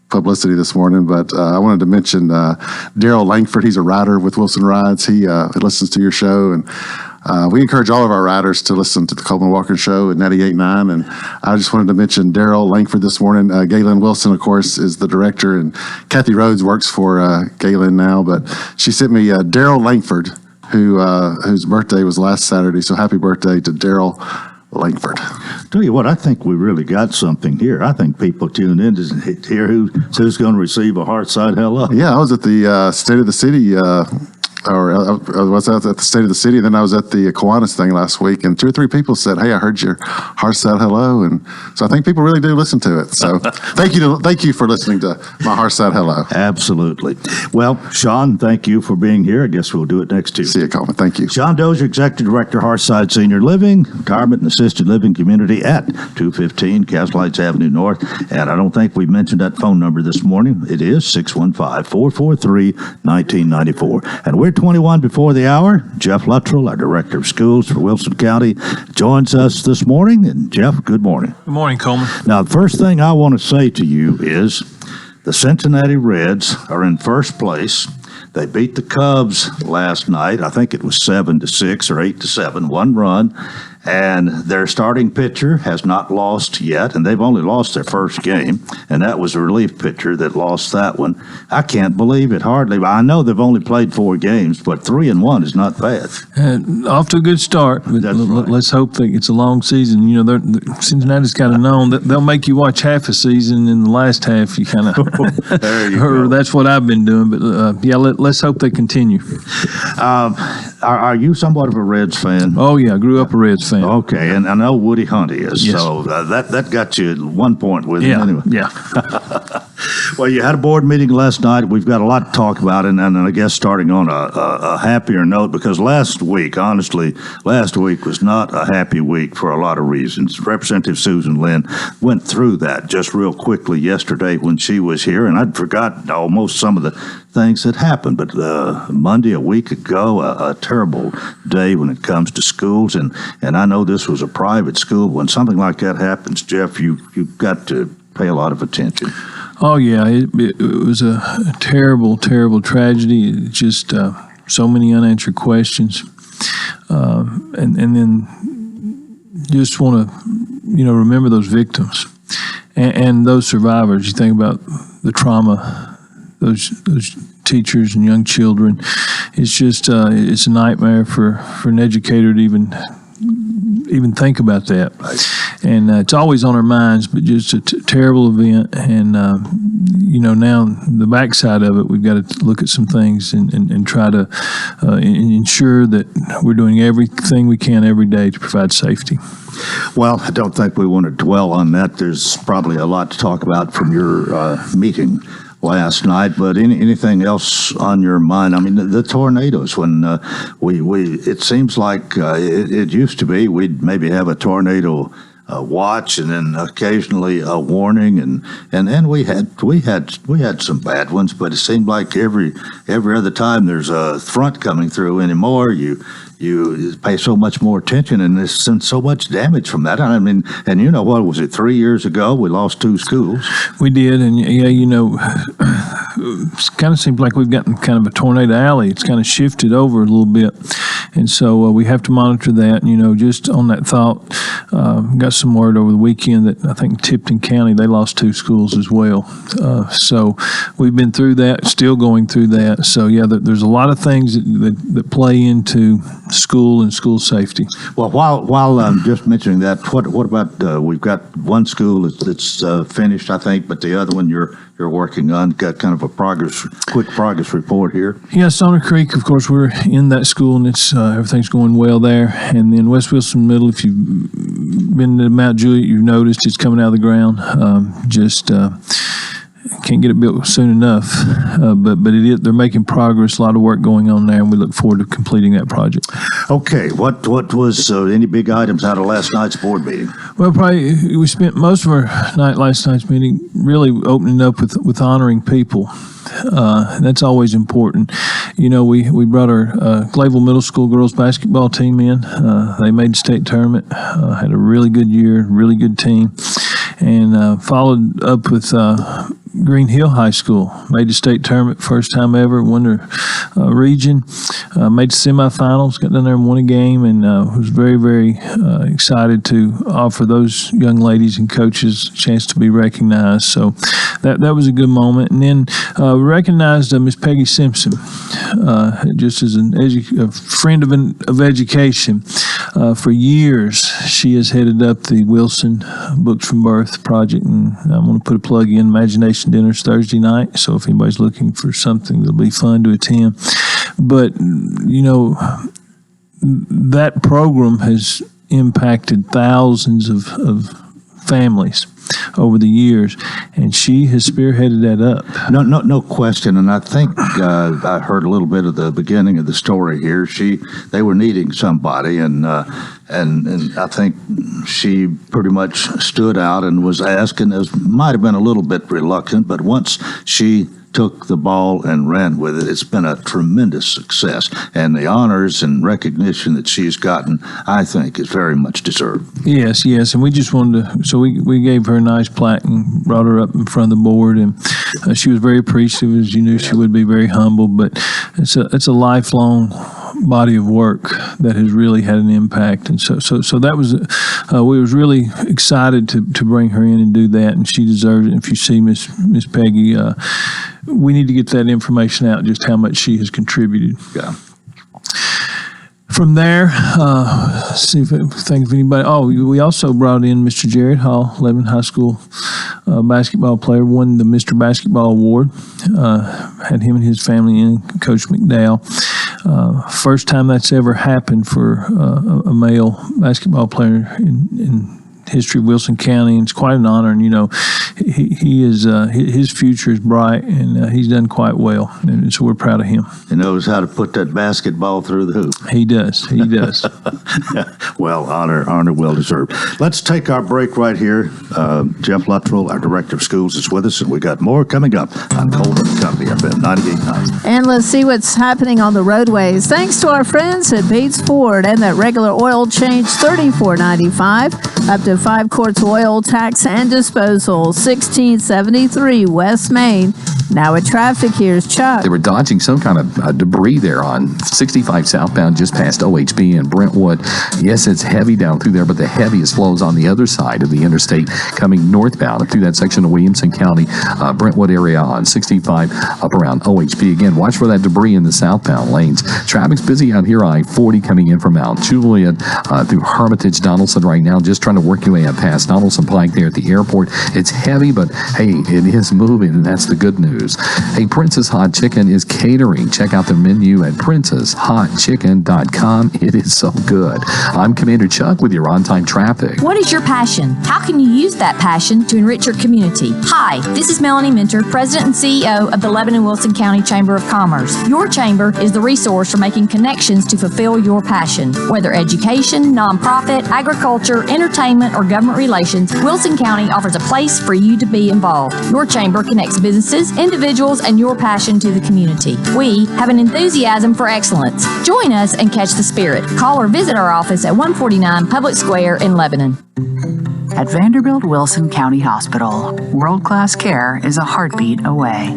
publicity this morning, but I wanted to mention Daryl Langford. He's a rider with Wilson Rides. He listens to your show, and we encourage all of our riders to listen to the Coleman Walker Show at 98.9. And I just wanted to mention Daryl Langford this morning. Galen Wilson, of course, is the director, and Kathy Rhodes works for Galen now. But she sent me Daryl Langford, whose birthday was last Saturday. So happy birthday to Daryl Langford. Tell you what, I think we really got something here. I think people tune in to hear who's going to receive a Hearthside Hello. Yeah, I was at the State of the City I was out at the State of the City, and then I was at the Kiwanis thing last week, and 2 or 3 people said, "Hey, I heard your heart said hello," and so I think people really do listen to it. So thank you for listening to my heart said hello. Absolutely. Well, Sean, thank you for being here. I guess we'll do it next Tuesday. See you, Coleman. Thank you. Sean Dozier, Executive Director, Hearthside Senior Living, Retirement and Assisted Living Community at 215 Castle Heights Avenue North. And I don't think we mentioned that phone number this morning. It is 615-443-1994. And we're 21 before the hour. Jeff Luttrell, our Director of Schools for Wilson County, joins us this morning. And Jeff, good morning. Good morning, Coleman. Now, the first thing I want to say to you is the Cincinnati Reds are in first place. They beat the Cubs last night. I think it was 7-6 or 8-7, 1 run. And their starting pitcher has not lost yet, and they've only lost their first game, and that was a relief pitcher that lost that one. I can't believe it, hardly. I know they've only played 4 games, but 3-1 is not bad. Off to a good start, but let's hope that it's a long season. You know, Cincinnati's kind of known that they'll make you watch half a season, and in the last half you kind of or that's what I've been doing. But yeah, let's hope they continue. Are you somewhat of a Reds fan? Oh yeah, I grew up a Reds fan. Okay, and I know Woody Hunt is, yes. So that got you at 1 point with him anyway. Yeah. Well, you had a board meeting last night. We've got a lot to talk about, and I guess starting on a happier note, because last week was not a happy week for a lot of reasons. Representative Susan Lynn went through that just real quickly yesterday when she was here, and I'd forgotten almost some of the things that happened. But Monday, a week ago, a terrible day when it comes to schools, and I know this was a private school. When something like that happens, Jeff, you've got to pay a lot of attention. Oh yeah, it was a terrible, terrible tragedy. It just so many unanswered questions, and then just want to remember those victims and those survivors. You think about the trauma, those teachers and young children. It's just it's a nightmare for an educator to even think about that. Right. And it's always on our minds, but just a terrible event. And, now the backside of it, we've got to look at some things and try to ensure that we're doing everything we can every day to provide safety. Well, I don't think we want to dwell on that. There's probably a lot to talk about from your meeting last night, but anything else on your mind? I mean, the tornadoes, when it seems like it used to be we'd maybe have a tornado watch and then occasionally a warning, and we had some bad ones, but it seemed like every other time there's a front coming through anymore, you pay so much more attention, and there's so much damage from that. I mean, and what was it, 3 years ago we lost 2 schools? We did, and it kind of seems like we've gotten kind of a tornado alley. It's kind of shifted over a little bit, and so we have to monitor that. Just on that thought, got some word over the weekend that I think Tipton County, they lost 2 schools as well. So we've been through that, still going through that. So yeah, there's a lot of things that play into school and school safety. Well, while I'm just mentioning that, what about we've got one school that's finished, I think, but the other one you're working on. Got kind of a quick progress report here. Yeah, Stoner Creek, of course, we're in that school, and it's everything's going well there. And then West Wilson Middle, if you've been to Mount Juliet, you've noticed it's coming out of the ground. Can't get it built soon enough, but they're making progress. A lot of work going on there, and we look forward to completing that project. Okay, what was any big items out of last night's board meeting? Well, probably we spent most of our last night's meeting really opening up with honoring people. That's always important. We brought our Glayville Middle School girls basketball team in. They made the state tournament, had a really good year, really good team, and followed up with Green Hill High School. Made the state tournament, first time ever, won their region, made the semifinals, got down there and won a game, and was very, very excited to offer those young ladies and coaches a chance to be recognized. So that was a good moment. And then we recognized Miss Peggy Simpson, just as a friend of education. For years, she has headed up the Wilson Books from Birth project, and I'm going to put a plug in. Imagination Dinner's Thursday night, so if anybody's looking for something that'll be fun to attend. But, that program has impacted thousands of families over the years, and she has spearheaded that up. No question. And I think I heard a little bit of the beginning of the story here. They were needing somebody, and I think she pretty much stood out and was asking. Might have been a little bit reluctant, but once she took the ball and ran with it, it's been a tremendous success. And the honors and recognition that she's gotten, I think, is very much deserved. Yes. And we just wanted to, so we gave her a nice plaque and brought her up in front of the board. And she was very appreciative, as you knew she would be, very humble. But it's a lifelong body of work that has really had an impact. And so that was, we was really excited to bring her in and do that. And she deserves it. If you see Miss Peggy, we need to get that information out, just how much she has contributed. Yeah. From there, see if think of anybody. Oh, we also brought in Mr. Jared Hall, Lebanon High School basketball player, won the Mr. Basketball Award. Had him and his family in, Coach McDowell. First time that's ever happened for a male basketball player in history of Wilson County, and it's quite an honor. And he is his future is bright, and he's done quite well, and so we're proud of him. He knows how to put that basketball through the hoop. He does. Well, honor well deserved. Let's take our break right here. Jeff Luttrell, our director of schools, is with us, and we got more coming up on Coleman & Company FM 98.9. And let's see what's happening on the roadways. Thanks to our friends at Bates Ford, and that regular oil change $34.95, up to 5 quarts oil, tax and disposal, 1673 West Main. Now at traffic, here's Chuck. They were dodging some kind of debris there on 65 southbound just past OHB and Brentwood. Yes, it's heavy down through there, but the heaviest flows on the other side of the interstate coming northbound through that section of Williamson County, Brentwood area on 65 up around OHB. Again, watch for that debris in the southbound lanes. Traffic's busy out here I-40 coming in from Mount Juliet through Hermitage, Donaldson right now, just trying to work your way up past Donaldson Pike there at the airport. It's heavy, but hey, it is moving, and that's the good news. Hey, Princess Hot Chicken is catering. Check out their menu at princesshotchicken.com. It is so good. I'm Commander Chuck with your on-time traffic. What is your passion? How can you use that passion to enrich your community? Hi, this is Melanie Minter, President and CEO of the Lebanon-Wilson County Chamber of Commerce. Your chamber is the resource for making connections to fulfill your passion. Whether education, nonprofit, agriculture, entertainment, or government relations, Wilson County offers a place for you to be involved. Your chamber connects businesses, individuals, and your passion to the community. We have an enthusiasm for excellence. Join us and catch the spirit. Call or visit our office at 149 Public Square in Lebanon. At Vanderbilt Wilson County Hospital, world-class care is a heartbeat away.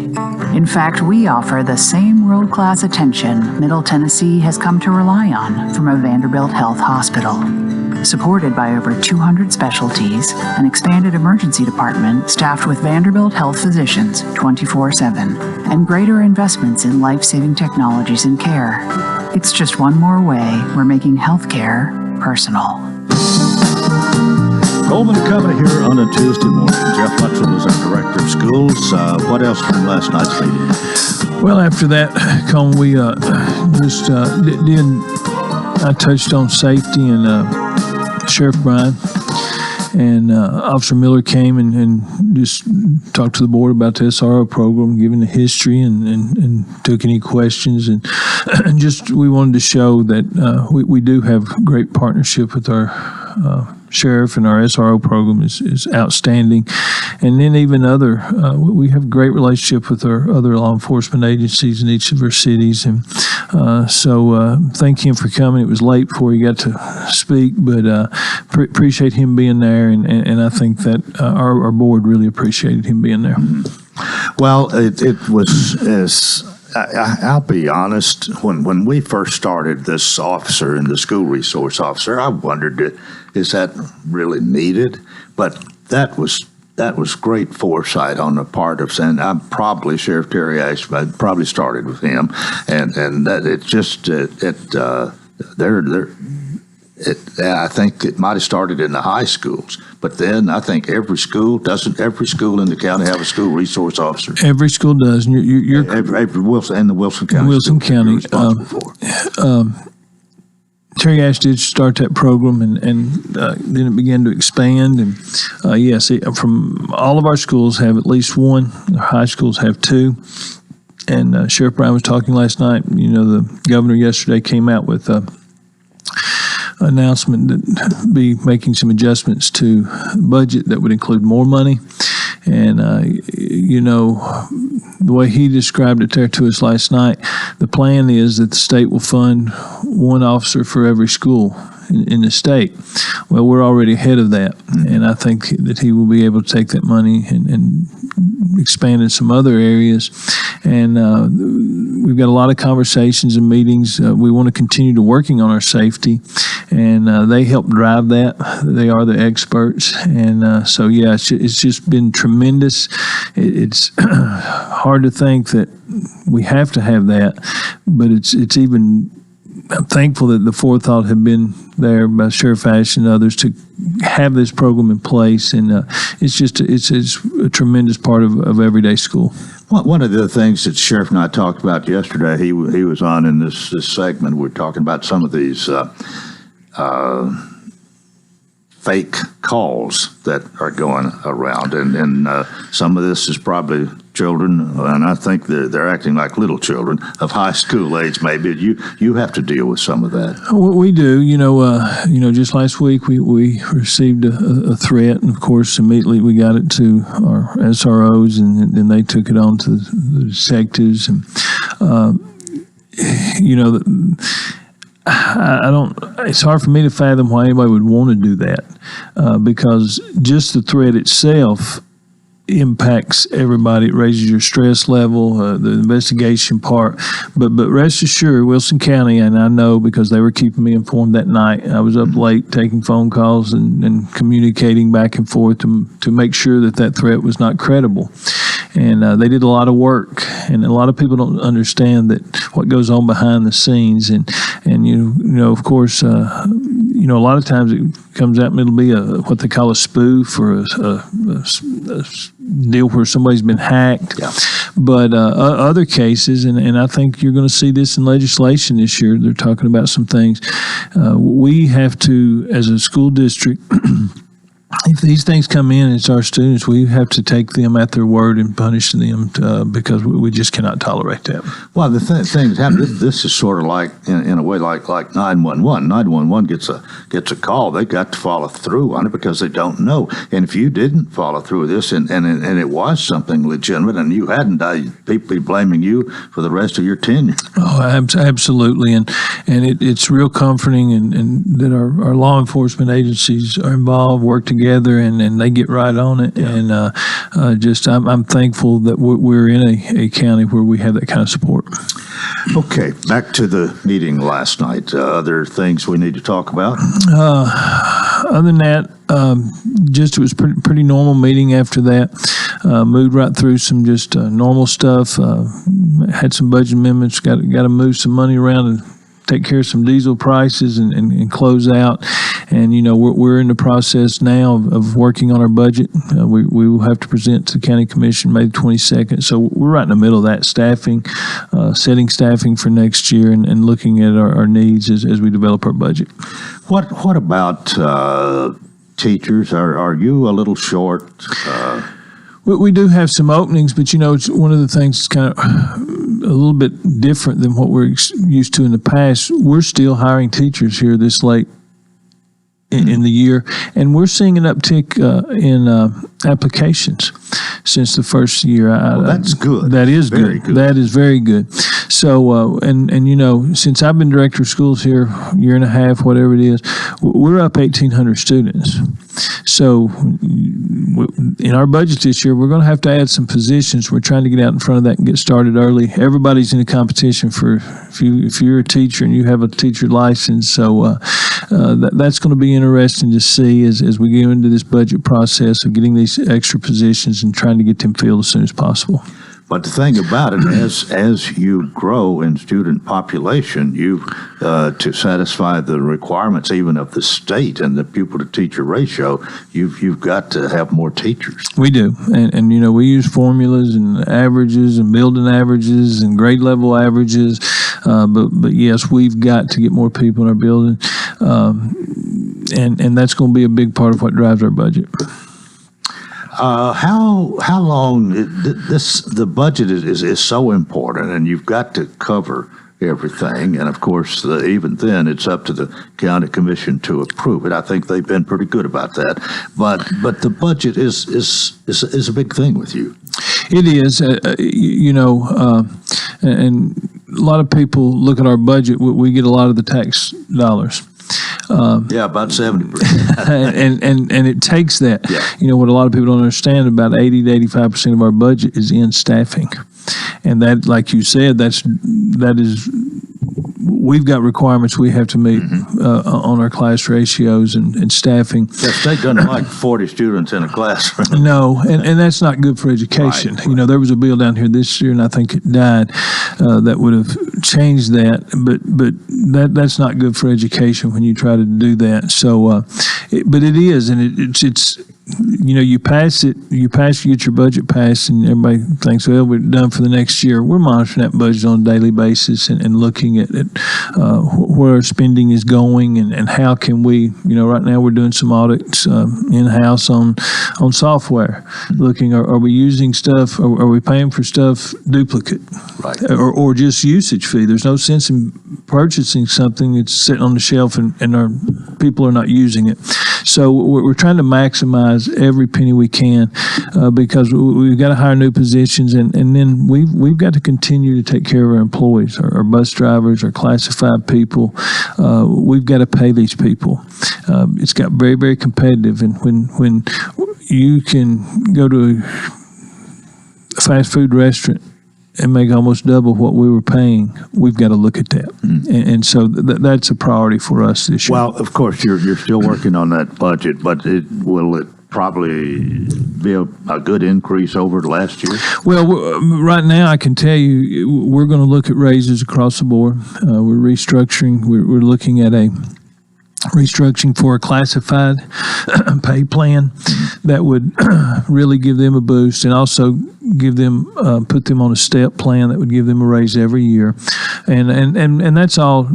In fact, we offer the same world-class attention Middle Tennessee has come to rely on from a Vanderbilt Health Hospital. Supported by over 200 specialties, an expanded emergency department staffed with Vanderbilt Health physicians 24/7, and greater investments in life-saving technologies and care. It's just one more way we're making healthcare personal. Coleman & Company here on a Tuesday morning. Jeff Luttrell is our director of schools. What else from last night's meeting? Well, after that, Coleman, we I touched on safety, and Sheriff Bryan and Officer Miller came and just talked to the board about the SRO program, giving the history and took any questions. And just we wanted to show that we do have great partnership with our sheriff, and our SRO program is outstanding. And then even other, we have a great relationship with our other law enforcement agencies in each of our cities. And so thank him for coming. It was late before he got to speak, but appreciate him being there. And I think that our board really appreciated him being there. Well, it was as... I'll be honest, when we first started this officer and the school resource officer, I wondered, is that really needed? But that was great foresight on the part of saying, I'm probably Sheriff Terry Ashby, probably started with him, and that it just I think it might have started in the high schools, But then I think doesn't every school in the county have a school resource officer? Every school does. And you're every Wilson and the Wilson County. Wilson County. You're responsible for. Terry Ash did start that program, and then it began to expand. And yes, from all of our schools have at least one. Our high schools have two. And Sheriff Brown was talking last night. The governor yesterday came out with an announcement that be making some adjustments to budget that would include more money. And, the way he described it there to us last night, the plan is that the state will fund one officer for every school in the state. Well, we're already ahead of that. And I think that he will be able to take that money and expand in some other areas. And we've got a lot of conversations and meetings. We want to continue to working on our safety. And they help drive that. They are the experts. And so, yeah, it's just been tremendous. It's hard to think that we have to have that, but it's even, I'm thankful that the forethought had been there by Sheriff Ash and others to have this program in place. And it's a tremendous part of everyday school. One of the things that Sheriff and I talked about yesterday, he was on in this segment, we're talking about some of these fake calls that are going around, and some of this is probably children, and I think they're acting like little children of high school age. Maybe you have to deal with some of that. We do. Just last week we received a threat, and of course immediately we got it to our SROs, and then they took it on to the detectives, and I don't. It's hard for me to fathom why anybody would want to do that, because just the threat itself impacts everybody. It raises your stress level, the investigation part. But rest assured, Wilson County, and I know because they were keeping me informed that night. I was up late taking phone calls and communicating back and forth to make sure that threat was not credible. And they did a lot of work, and a lot of people don't understand that what goes on behind the scenes. And of course, a lot of times it comes out and it'll be what they call a spoof or a deal where somebody's been hacked. Yeah. But other cases, and I think you're going to see this in legislation this year. They're talking about some things. We have to, as a school district. If these things come in, it's our students, we have to take them at their word and punish them because we just cannot tolerate that. Well, the thing is, this is sort of like, in a way, like 911. 911 gets a call. They got to follow through on it because they don't know. And if you didn't follow through with this and it was something legitimate and you hadn't, people be blaming you for the rest of your tenure. Oh, absolutely. And it's real comforting and that our law enforcement agencies are involved, work together, and they get right on it. Yeah. And I'm thankful that we're in a county where we have that kind of support. Okay, back to the meeting last night. Other things we need to talk about? Other than that, it was pretty normal meeting after that. Moved right through some just normal stuff. Had some budget amendments. Got to move some money around and take care of some diesel prices and close out. And, we're in the process now of working on our budget. We will have to present to the County Commission May 22nd. So we're right in the middle of that, staffing, setting staffing for next year and looking at our needs as we develop our budget. What about teachers? Are you a little short? We do have some openings, but it's one of the things that's kind of a little bit different than what we're used to in the past. We're still hiring teachers here this late in the year, and we're seeing an uptick in applications since the first year. That's good. That is very good. That is very good. So, since I've been director of schools here a year and a half, whatever it is, we're up 1,800 students. So in our budget this year, we're going to have to add some positions. We're trying to get out in front of that and get started early. Everybody's in a competition for if you're a teacher and you have a teacher license. So that's going to be interesting to see as we go into this budget process of getting these extra positions and trying to get them filled as soon as possible. But the thing about it, as you grow in student population, to satisfy the requirements even of the state and the pupil to teacher ratio, you've got to have more teachers. We do, and we use formulas and averages and building averages and grade level averages, but yes, we've got to get more people in our building, and that's going to be a big part of what drives our budget. How long the budget is so important, and you've got to cover everything, and of course even then it's up to the county commission to approve it. I think they've been pretty good about that, but the budget is a big thing with you. It is, and a lot of people look at our budget. We get a lot of the tax dollars. About 70%. and it takes that. Yeah. What a lot of people don't understand, about 80 to 85% of our budget is in staffing. And that, like you said, that is we've got requirements we have to meet on our class ratios and staffing. The state doesn't like 40 students in a classroom. No, and that's not good for education. Right. There was a bill down here this year, and I think it died, that would have changed that. But that's not good for education when you try to do that. So, but it is, and it's you pass it, you get your budget passed, and everybody thinks, well, we're done for the next year. We're monitoring that budget on a daily basis and looking at where our spending is going and how can we, right now we're doing some audits in-house on software, looking, are we using stuff, are we paying for stuff duplicate? Right. Or just usage fee. There's no sense in purchasing something that's sitting on the shelf and our people are not using it. So we're trying to maximize every penny we can because we've got to hire new positions, and then we've got to continue to take care of our employees, our bus drivers, our classified people. We've got to pay these people. It's got very, very competitive, and when you can go to a fast food restaurant and make almost double what we were paying, we've got to look at that. And so that's a priority for us this year. Well, of course, you're still working on that budget, but will it probably be a good increase over last year? Well, right now I can tell you we're going to look at raises across the board. We're restructuring. We're looking at a restructuring for a classified pay plan that would really give them a boost, and also give them put them on a step plan that would give them a raise every year, and that's all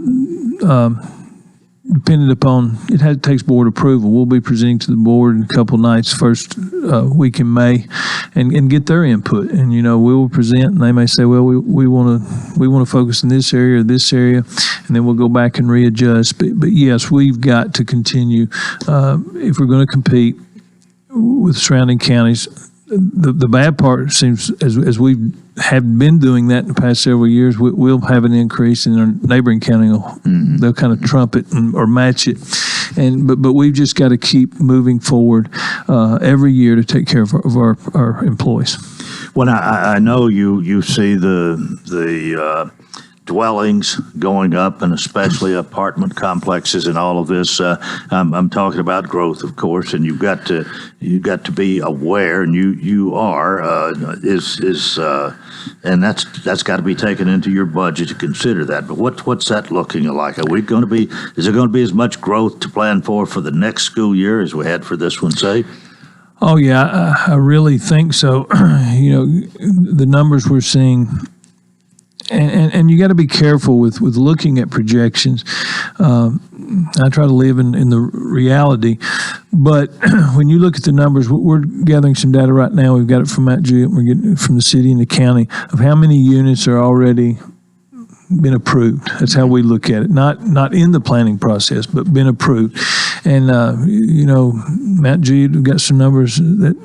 dependent upon it takes board approval. We'll be presenting to the board in a couple nights, first week in May, and get their input. And we will present, and they may say, well, we want to focus in this area or this area, and then we'll go back and readjust. But yes, we've got to continue if we're going to compete with surrounding counties. The bad part seems, as we have been doing that in the past several years, we'll have an increase in our neighboring county. They'll kind of trump it or match it, but we've just got to keep moving forward every year to take care of our employees. Well, I know you see the dwellings going up, and especially apartment complexes and all of this. I'm talking about growth, of course, and you've got to be aware, and you are and that's got to be taken into your budget to consider that. But what's that looking like? Is there going to be as much growth to plan for the next school year as we had for this one, say? Oh yeah, I really think so. The numbers we're seeing. And you got to be careful with looking at projections. I try to live in the reality, but when you look at the numbers, we're gathering some data right now. We've got it from Mount Juliet, we're getting it from the city and the county of how many units are already been approved. That's how we look at it. Not in the planning process, but been approved. And Mount Juliet, we've got some numbers that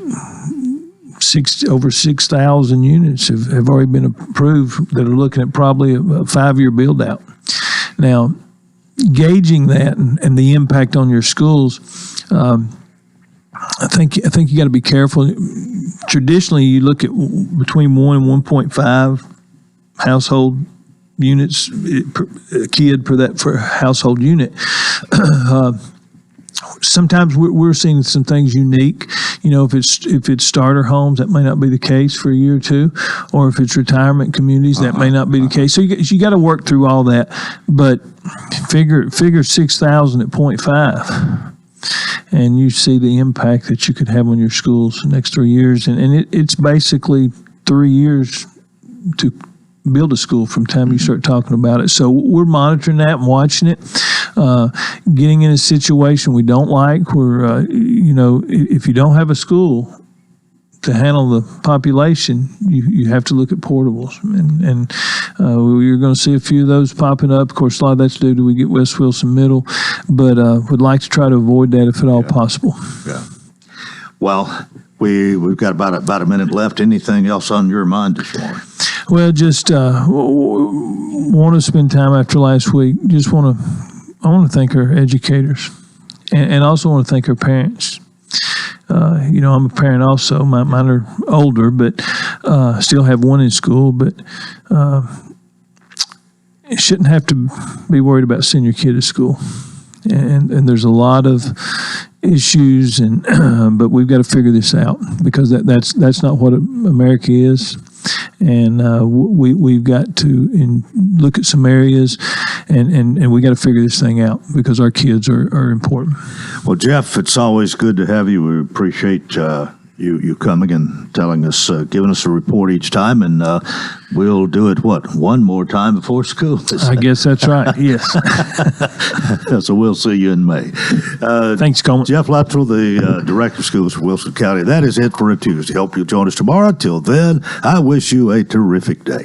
over 6,000 units have already been approved that are looking at probably a 5-year build out. Now, gauging that and the impact on your schools, I think you got to be careful. Traditionally, you look at between 1 and 1.5 household units, a kid per household unit. sometimes we're seeing some things unique. If it's starter homes, that may not be the case for a year or two, or if it's retirement communities, that may not be the case. So you got to work through all that, but figure 6,000 at 0.5. And you see the impact that you could have on your schools the next 3 years. And it's basically 3 years to build a school from the time you start talking about it. So we're monitoring that and watching it. Getting in a situation we don't like where, if you don't have a school to handle the population, you have to look at portables. And you're going to see a few of those popping up. Of course, a lot of that's due to we get West Wilson Middle, but would like to try to avoid that if at all possible. Yeah. Well, we've got about a minute left. Anything else on your mind this morning? Well, just want to spend time after last week. I want to thank our educators, and also want to thank our parents. I'm a parent also. Mine are older, but still have one in school. But shouldn't have to be worried about sending your kid to school. And there's a lot of issues, but we've got to figure this out because that's not what America is. And we've got to look at some areas, and we got to figure this thing out because our kids are important. Well, Jeff, it's always good to have you. We appreciate you coming and telling us, giving us a report each time, and we'll do it, one more time before school? I guess that's right, yes. So we'll see you in May. Thanks, Coleman. Jeff Luttrell, the Director of Schools for Wilson County. That is it for a Tuesday. Hope you'll join us tomorrow. Till then, I wish you a terrific day.